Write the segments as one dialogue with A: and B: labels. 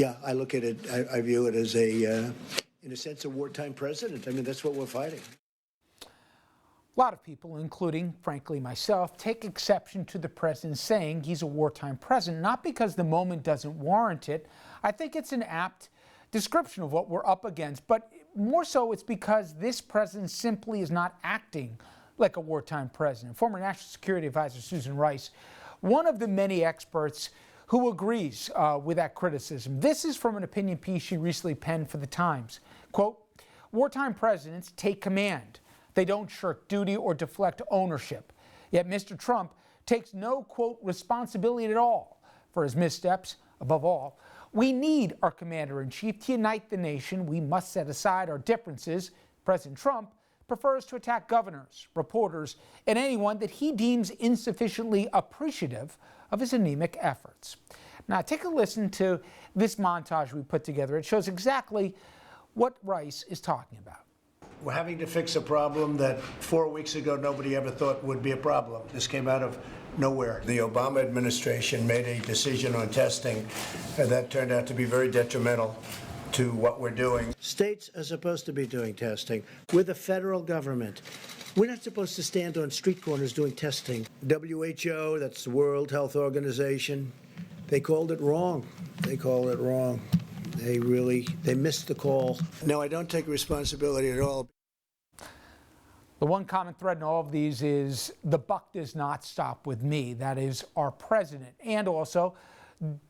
A: Yeah, I look at it, I view it as in a sense, a wartime president. I mean, that's what we're fighting.
B: A lot of people, including, frankly, myself, take exception to the president saying he's a wartime president, not because the moment doesn't warrant it. I think it's an apt description of what we're up against, but more so it's because this president simply is not acting like a wartime president. Former National Security Advisor Susan Rice, one of the many experts who agrees with that criticism. This is from an opinion piece she recently penned for The Times. Quote, wartime presidents take command. They don't shirk duty or deflect ownership. Yet Mr. Trump takes no, quote, responsibility at all for his missteps. Above all, we need our commander-in-chief to unite the nation. We must set aside our differences. President Trump prefers to attack governors, reporters, and anyone that he deems insufficiently appreciative of his anemic efforts. Now, take a listen to this montage we put together. It shows exactly what Rice is talking about.
A: We're having to fix a problem that 4 weeks ago nobody ever thought would be a problem. This came out of nowhere. The Obama administration made a decision on testing that turned out to be very detrimental to what we're doing. States are supposed to be doing testing. We're the federal government. We're not supposed to stand on street corners doing testing. WHO, that's the World Health Organization, they called it wrong. They called it wrong. They missed the call. No, I don't take responsibility at all.
B: The one common thread in all of these is the buck does not stop with me. That is our president. And also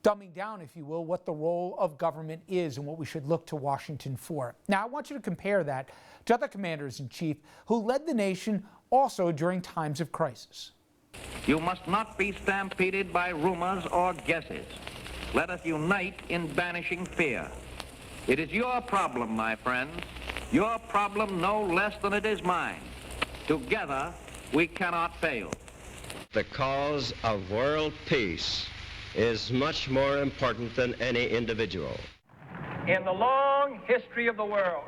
B: dumbing down, if you will, what the role of government is and what we should look to Washington for. Now, I want you to compare that to other commanders-in-chief who led the nation also during times of crisis.
C: You must not be stampeded by rumors or guesses. Let us unite in banishing fear. It is your problem, my friends, your problem no less than it is mine. Together, we cannot fail.
D: The cause of world peace is much more important than any individual.
E: In the long history of the world,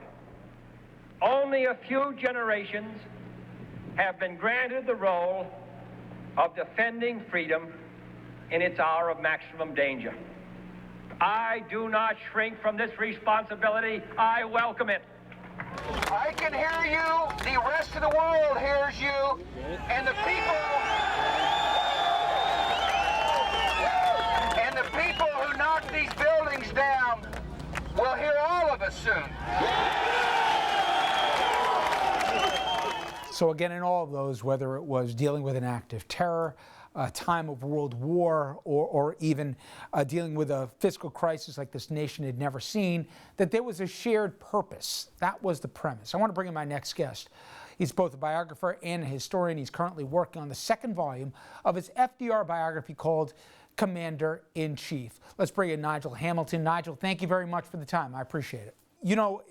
E: only a few generations have been granted the role of defending freedom in its hour of maximum danger. I do not shrink from this responsibility. I welcome it.
F: I can hear you. The rest of the world hears you. And the people who knock these buildings down will hear all of us soon.
B: So again, in all of those, whether it was dealing with an act of terror, a time of world war, or even dealing with a fiscal crisis like this nation had never seen, that there was a shared purpose. That was the premise. I want to bring in my next guest. He's both a biographer and a historian. He's currently working on the second volume of his FDR biography called Commander-in-Chief. Let's bring in Nigel Hamilton. Nigel, thank you very much for the time. I appreciate it. You know,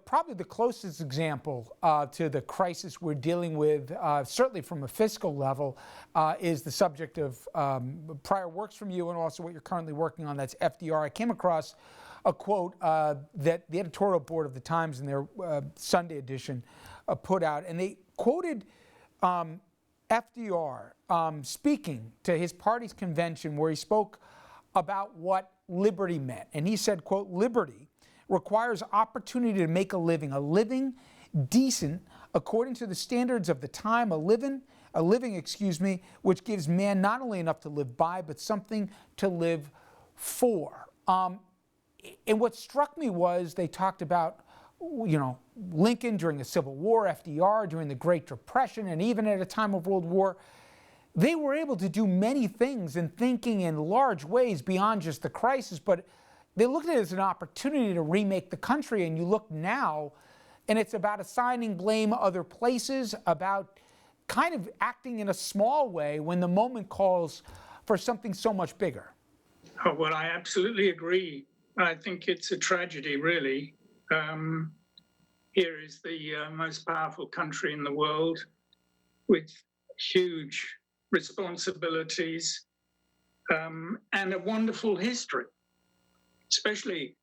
B: probably the closest example to the crisis we're dealing with, certainly from a fiscal level, is the subject of prior works from you and also what you're currently working on. That's FDR. I came across a quote that the editorial board of the Times in their Sunday edition put out, and they quoted FDR speaking to his party's convention where he spoke about what liberty meant. And he said, quote, liberty requires opportunity to make a living decent according to the standards of the time, a living, which gives man not only enough to live by, but something to live for. And what struck me was they talked about, you know, Lincoln during the Civil War, FDR during the Great Depression, and even at a time of World War. They were able to do many things and thinking in large ways beyond just the crisis, but they looked at it as an opportunity to remake the country. And you look now, and it's about assigning blame other places, about kind of acting in a small way when the moment calls for something so much bigger.
G: Oh, well, I absolutely agree. I think it's a tragedy, really. Here is the most powerful country in the world with huge responsibilities and a wonderful history. Especially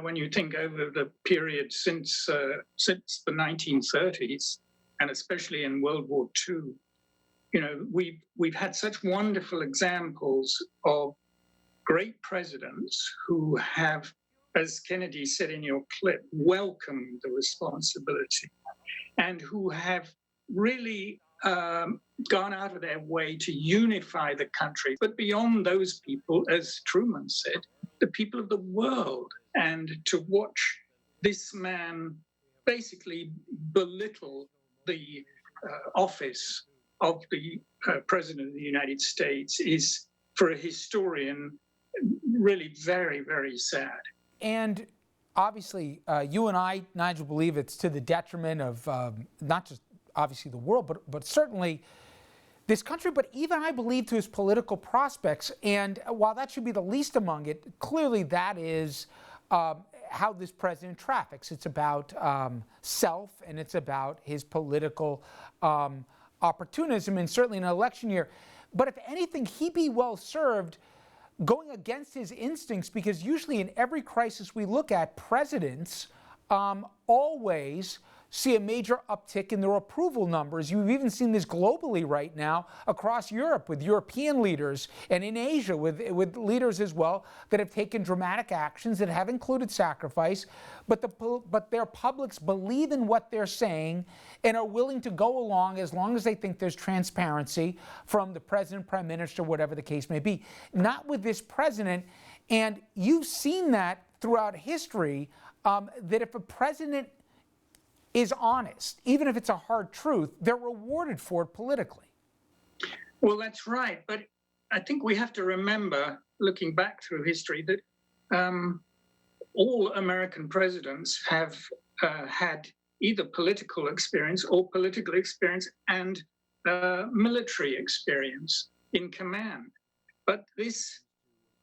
G: when you think over the period since the 1930s, and especially in World War II, you know, we've had such wonderful examples of great presidents who have, as Kennedy said in your clip, welcomed the responsibility and who have really gone out of their way to unify the country. But beyond those people, as Truman said, the people of the world. And to watch this man basically belittle the office of the President of the United States is, for a historian, really very, very sad.
B: And obviously, you and I, Nigel, believe it's to the detriment of not just obviously the world, but certainly this country, but even I believe to his political prospects. And while that should be the least among it, clearly that is how this president traffics. It's about self, and it's about his political opportunism, and certainly in an election year. But if anything, he'd be well served going against his instincts, because usually in every crisis we look at, presidents always see a major uptick in their approval numbers. You've even seen this globally right now across Europe with European leaders, and in Asia with leaders as well that have taken dramatic actions that have included sacrifice, but their publics believe in what they're saying and are willing to go along as long as they think there's transparency from the president, prime minister, whatever the case may be. Not with this president, and you've seen that throughout history, that if a president is honest, even if it's a hard truth, they're rewarded for it politically.
G: Well, that's right. But I think we have to remember, looking back through history, that all American presidents have had either political experience or political experience and military experience in command. But this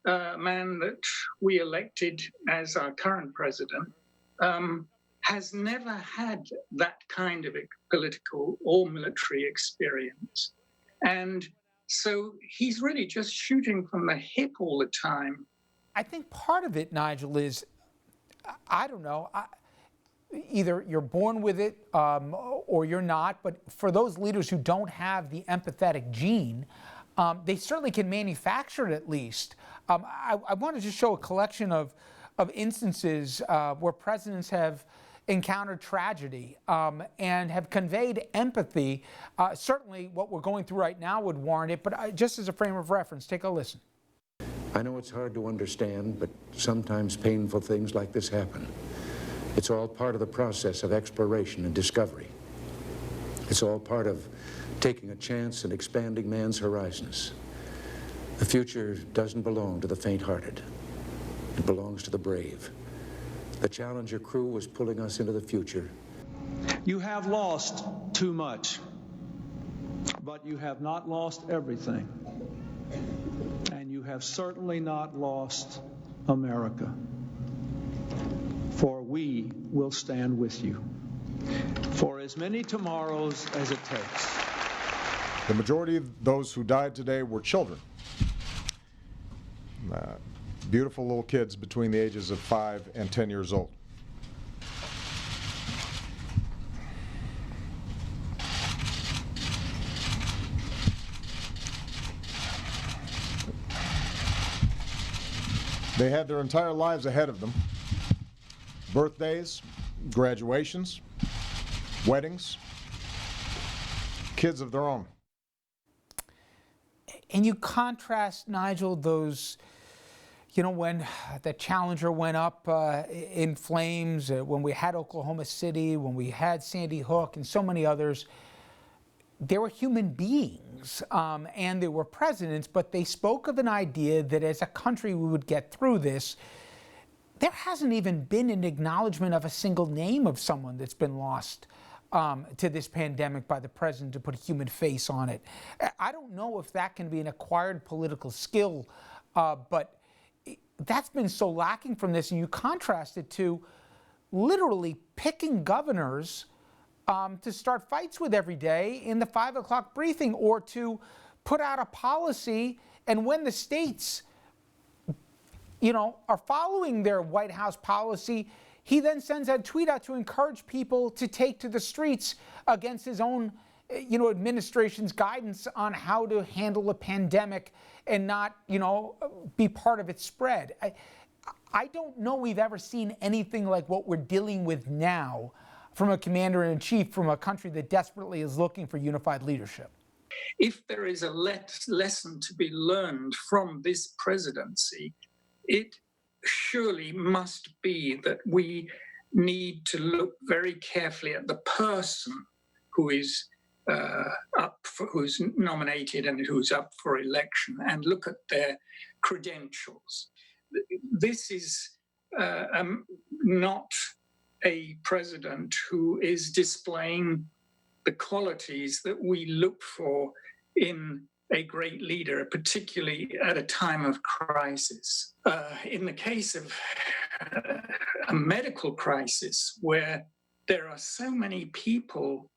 G: man that we elected as our current president has never had that kind of political or military experience. And so he's really just shooting from the hip all the time.
B: I think part of it, Nigel, is, I don't know, either you're born with it or you're not, but for those leaders who don't have the empathetic gene, they certainly can manufacture it at least. I want to just show a collection of instances where presidents have encountered tragedy and have conveyed empathy. Certainly what we're going through right now would warrant it, but just as a frame of reference, take a listen.
H: I know it's hard to understand, but sometimes painful things like this happen. It's all part of the process of exploration and discovery. It's all part of taking a chance and expanding man's horizons. The future doesn't belong to the faint-hearted. It belongs to the brave. The Challenger crew was pulling us into the future.
I: You have lost too much, but you have not lost everything. And you have certainly not lost America. For we will stand with you for as many tomorrows as it takes.
J: The majority of those who died today were children. Beautiful little kids between the ages of 5 and 10 years old. They had their entire lives ahead of them. Birthdays, graduations, weddings, kids of their own.
B: And you contrast, Nigel, those, you know, when the Challenger went up in flames, when we had Oklahoma City, when we had Sandy Hook and so many others, there were human beings and there were presidents, but they spoke of an idea that as a country we would get through this. There hasn't even been an acknowledgement of a single name of someone that's been lost to this pandemic by the president to put a human face on it. I don't know if that can be an acquired political skill, but that's been so lacking from this. And you contrast it to literally picking governors to start fights with every day in the 5 o'clock briefing, or to put out a policy, and when the states, you know, are following their White House policy, he then sends a tweet out to encourage people to take to the streets against his own administration's guidance on how to handle a pandemic and not, be part of its spread. I don't know we've ever seen anything like what we're dealing with now from a commander-in-chief from a country that desperately is looking for unified leadership.
G: If there is a lesson to be learned from this presidency, it surely must be that we need to look very carefully at the person who is who's nominated and who's up for election, and look at their credentials. This is not a president who is displaying the qualities that we look for in a great leader, particularly at a time of crisis. In the case of a medical crisis where there are so many people,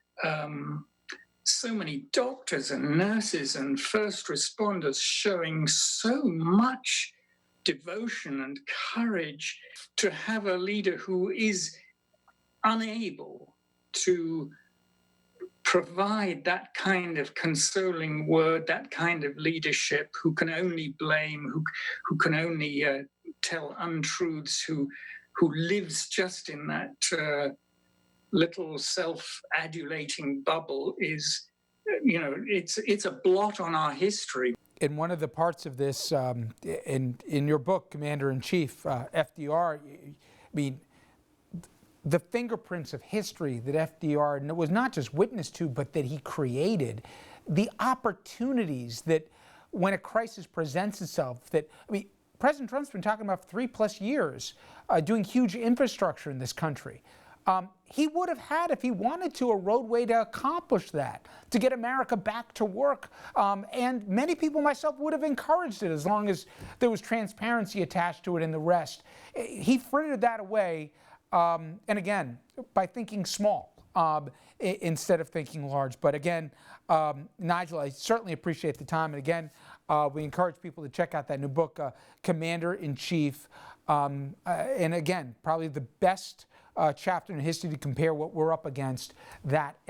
G: so many doctors and nurses and first responders showing so much devotion and courage, to have a leader who is unable to provide that kind of consoling word, that kind of leadership, who can only blame, who can only tell untruths, who lives just in that little self-adulating bubble, is, it's a blot on our history.
B: In one of the parts of this, in your book, Commander-in-Chief, FDR, the fingerprints of history that FDR was not just witness to, but that he created, the opportunities that when a crisis presents itself, President Trump's been talking about for 3+ years, doing huge infrastructure in this country. He would have had, if he wanted to, a roadway to accomplish that, to get America back to work. And many people, myself, would have encouraged it as long as there was transparency attached to it and the rest. He frittered that away, and again, by thinking small instead of thinking large. But again, Nigel, I certainly appreciate the time. And again, we encourage people to check out that new book, Commander-in-Chief. And again, probably the best chapter in history to compare what we're up against, that